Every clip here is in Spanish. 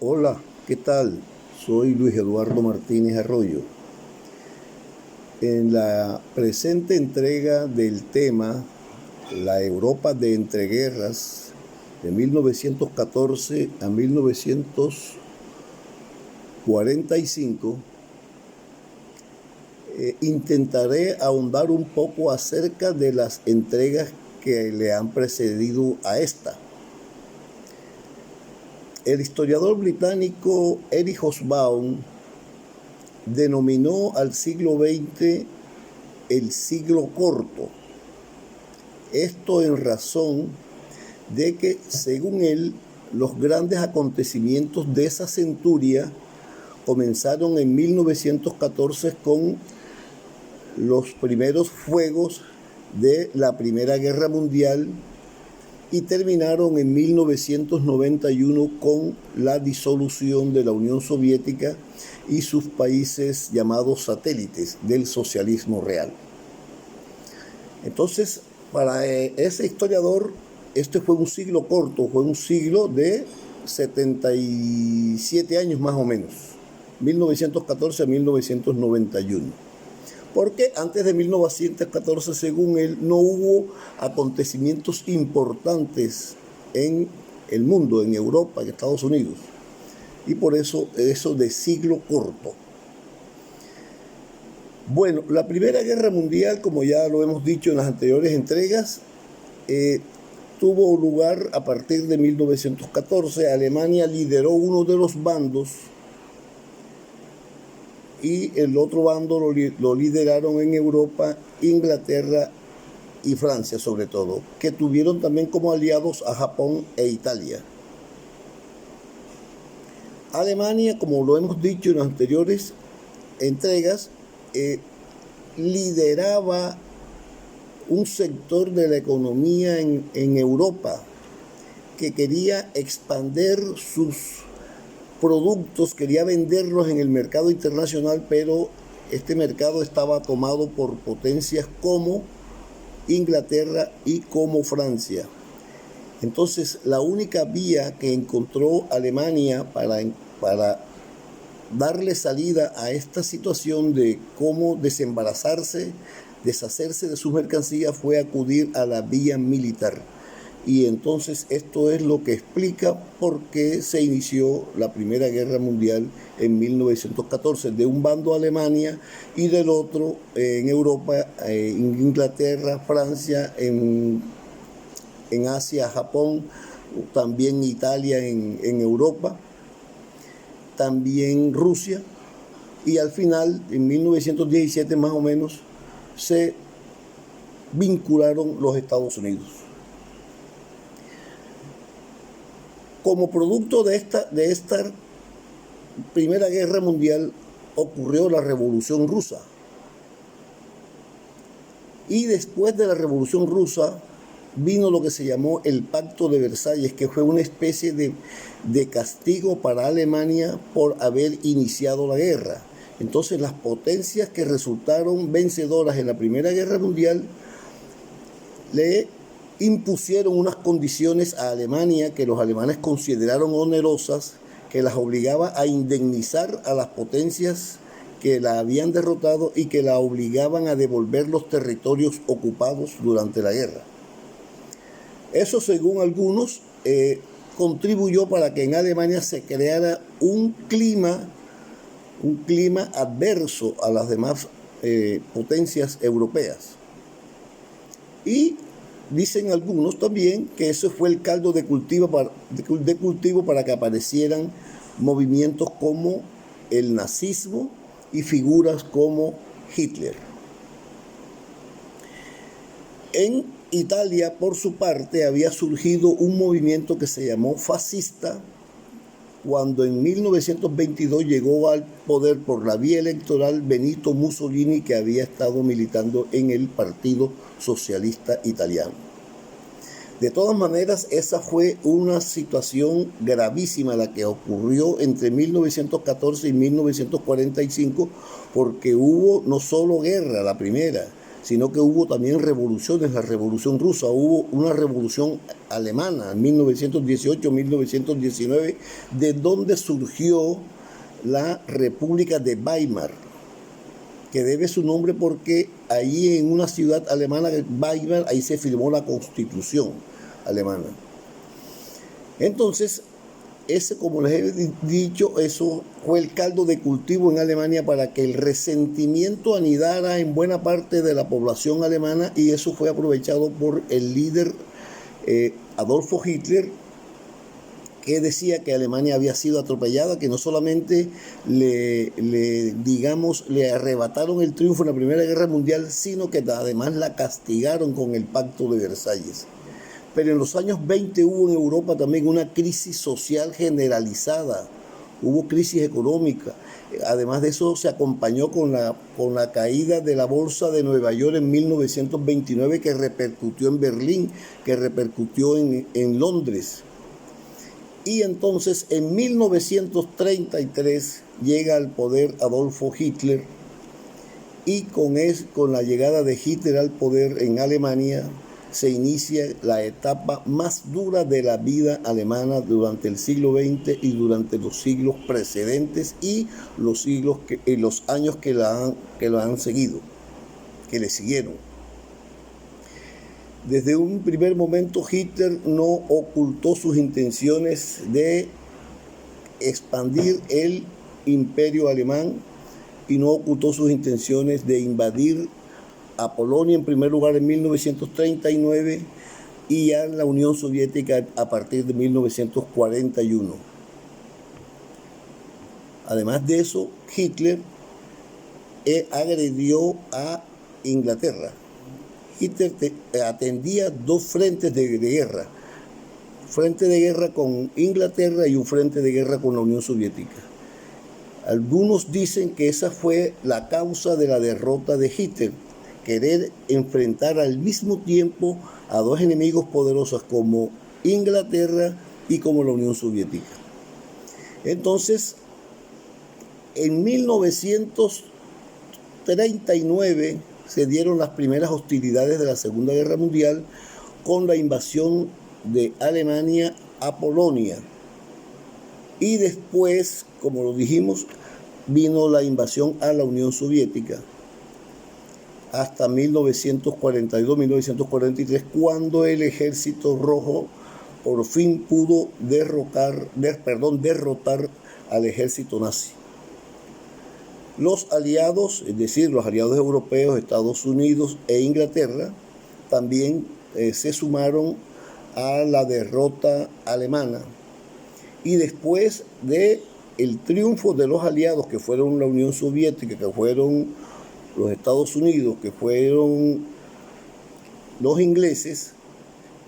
Hola, ¿qué tal? Soy Luis Eduardo Martínez Arroyo. En la presente entrega del tema La Europa de entreguerras de 1914 a 1945, intentaré ahondar un poco acerca de las entregas que le han precedido a esta. El historiador británico Eric Hobsbawm denominó al siglo XX el siglo corto. Esto en razón de que, según él, los grandes acontecimientos de esa centuria comenzaron en 1914 con los primeros fuegos de la Primera Guerra Mundial y terminaron en 1991 con la disolución de la Unión Soviética y sus países llamados satélites del socialismo real. Entonces, para ese historiador, este fue un siglo corto, fue un siglo de 77 años más o menos, 1914 a 1991. Porque antes de 1914, según él, no hubo acontecimientos importantes en el mundo, en Europa, en Estados Unidos. Y por eso de siglo corto. Bueno, la Primera Guerra Mundial, como ya lo hemos dicho en las anteriores entregas, tuvo lugar a partir de 1914. Alemania lideró uno de los bandos y el otro bando lo lideraron en Europa, Inglaterra y Francia sobre todo, que tuvieron también como aliados a Japón e Italia. Alemania, como lo hemos dicho en las anteriores entregas, lideraba un sector de la economía en Europa que quería expandir sus productos, quería venderlos en el mercado internacional, pero este mercado estaba tomado por potencias como Inglaterra y como Francia. Entonces, la única vía que encontró Alemania para darle salida a esta situación de cómo desembarazarse, deshacerse de sus mercancías, fue acudir a la vía militar. Y entonces esto es lo que explica por qué se inició la Primera Guerra Mundial en 1914. De un bando Alemania y del otro en Europa, en Inglaterra, Francia, en Asia, Japón, también Italia en Europa, también Rusia, y al final, en 1917 más o menos, se vincularon los Estados Unidos. Como producto de esta Primera Guerra Mundial ocurrió la Revolución Rusa. Y después de la Revolución Rusa vino lo que se llamó el Pacto de Versalles, que fue una especie de castigo para Alemania por haber iniciado la guerra. Entonces las potencias que resultaron vencedoras en la Primera Guerra Mundial le impusieron unas condiciones a Alemania que los alemanes consideraron onerosas, que las obligaba a indemnizar a las potencias que la habían derrotado y que la obligaban a devolver los territorios ocupados durante la guerra. Eso, según algunos, contribuyó para que en Alemania se creara un clima adverso a las demás potencias europeas. Y dicen algunos también que eso fue el caldo de cultivo para que aparecieran movimientos como el nazismo y figuras como Hitler. En Italia, por su parte, había surgido un movimiento que se llamó fascista cuando en 1922 llegó al poder por la vía electoral Benito Mussolini, que había estado militando en el Partido Socialista Italiano. De todas maneras, esa fue una situación gravísima la que ocurrió entre 1914 y 1945, porque hubo no solo guerra, la primera, sino que hubo también revoluciones, la Revolución Rusa, hubo una revolución alemana en 1918-1919, de donde surgió la República de Weimar, que debe su nombre porque allí en una ciudad alemana, Weimar, ahí se firmó la Constitución alemana. Entonces, ese, como les he dicho, eso fue el caldo de cultivo en Alemania para que el resentimiento anidara en buena parte de la población alemana, y eso fue aprovechado por el líder Adolfo Hitler, que decía que Alemania había sido atropellada, que no solamente le arrebataron el triunfo en la Primera Guerra Mundial, sino que además la castigaron con el Pacto de Versalles. Pero en los años 20 hubo en Europa también una crisis social generalizada, hubo crisis económica. Además de eso, se acompañó con la caída de la Bolsa de Nueva York en 1929, que repercutió en Berlín, que repercutió en Londres. Y entonces en 1933 llega al poder Adolfo Hitler, y con la llegada de Hitler al poder en Alemania se inicia la etapa más dura de la vida alemana durante el siglo XX y durante los siglos precedentes y los años que la han seguido, que le siguieron. Desde un primer momento Hitler no ocultó sus intenciones de expandir el imperio alemán y no ocultó sus intenciones de invadir a Polonia en primer lugar en 1939 y a la Unión Soviética a partir de 1941. Además de eso, Hitler agredió a Inglaterra. Hitler atendía dos frentes de guerra, frente de guerra con Inglaterra y un frente de guerra con la Unión Soviética. Algunos dicen que esa fue la causa de la derrota de Hitler, querer enfrentar al mismo tiempo a dos enemigos poderosos como Inglaterra y como la Unión Soviética. Entonces, en 1939 se dieron las primeras hostilidades de la Segunda Guerra Mundial con la invasión de Alemania a Polonia. Y después, como lo dijimos, vino la invasión a la Unión Soviética hasta 1942-1943, cuando el Ejército Rojo por fin pudo derrotar al ejército nazi. Los aliados, es decir, los aliados europeos, Estados Unidos e Inglaterra, también se sumaron a la derrota alemana. Y después de el triunfo de los aliados, que fueron la Unión Soviética, que fueron los Estados Unidos, que fueron los ingleses,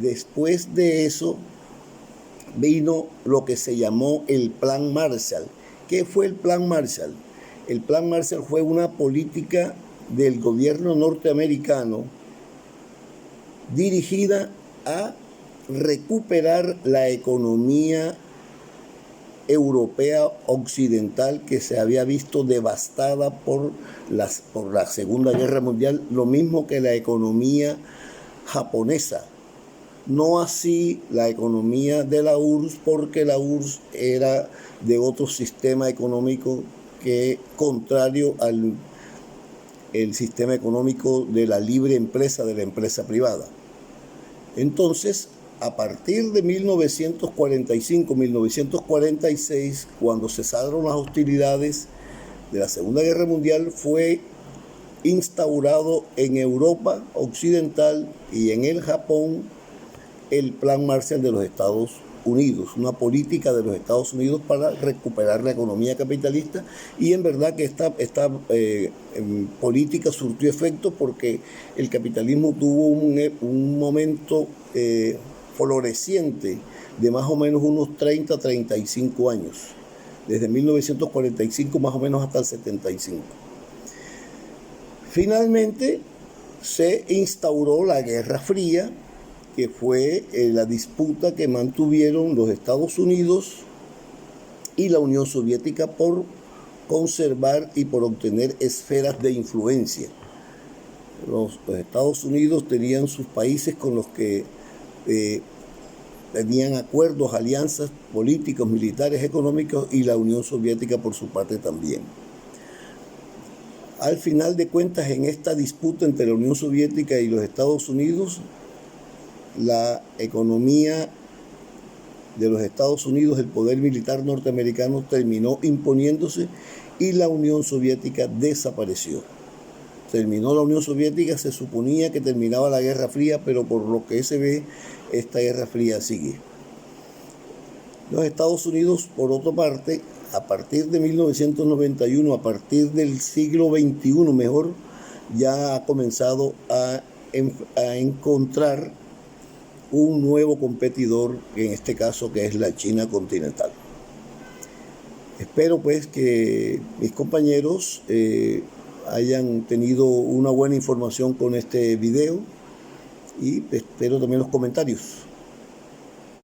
después de eso vino lo que se llamó el Plan Marshall. ¿Qué fue el Plan Marshall? El Plan Marshall fue una política del gobierno norteamericano dirigida a recuperar la economía europea occidental, que se había visto devastada por la Segunda Guerra Mundial, lo mismo que la economía japonesa. No así la economía de la URSS, porque la URSS era de otro sistema económico que contrario al sistema económico de la libre empresa, de la empresa privada. Entonces, a partir de 1945-1946, cuando cesaron las hostilidades de la Segunda Guerra Mundial, fue instaurado en Europa occidental y en el Japón el Plan Marshall de los Estados Unidos, una política de los Estados Unidos para recuperar la economía capitalista, y en verdad que esta política surtió efecto, porque el capitalismo tuvo un momento floreciente de más o menos unos 30-35 años, desde 1945 más o menos hasta el 75. Finalmente se instauró la Guerra Fría, que fue la disputa que mantuvieron los Estados Unidos y la Unión Soviética por conservar y por obtener esferas de influencia. Los Estados Unidos tenían sus países con los que tenían acuerdos, alianzas políticos, militares, económicos, y la Unión Soviética por su parte también. Al final de cuentas, en esta disputa entre la Unión Soviética y los Estados Unidos, la economía de los Estados Unidos, el poder militar norteamericano, terminó imponiéndose y la Unión Soviética desapareció. Terminó la Unión Soviética, se suponía que terminaba la Guerra Fría, pero por lo que se ve, esta Guerra Fría sigue. Los Estados Unidos, por otra parte, a partir de 1991, a partir del siglo XXI mejor, ya ha comenzado a encontrar un nuevo competidor, en este caso que es la China continental. Espero pues que mis compañeros hayan tenido una buena información con este video y espero también los comentarios.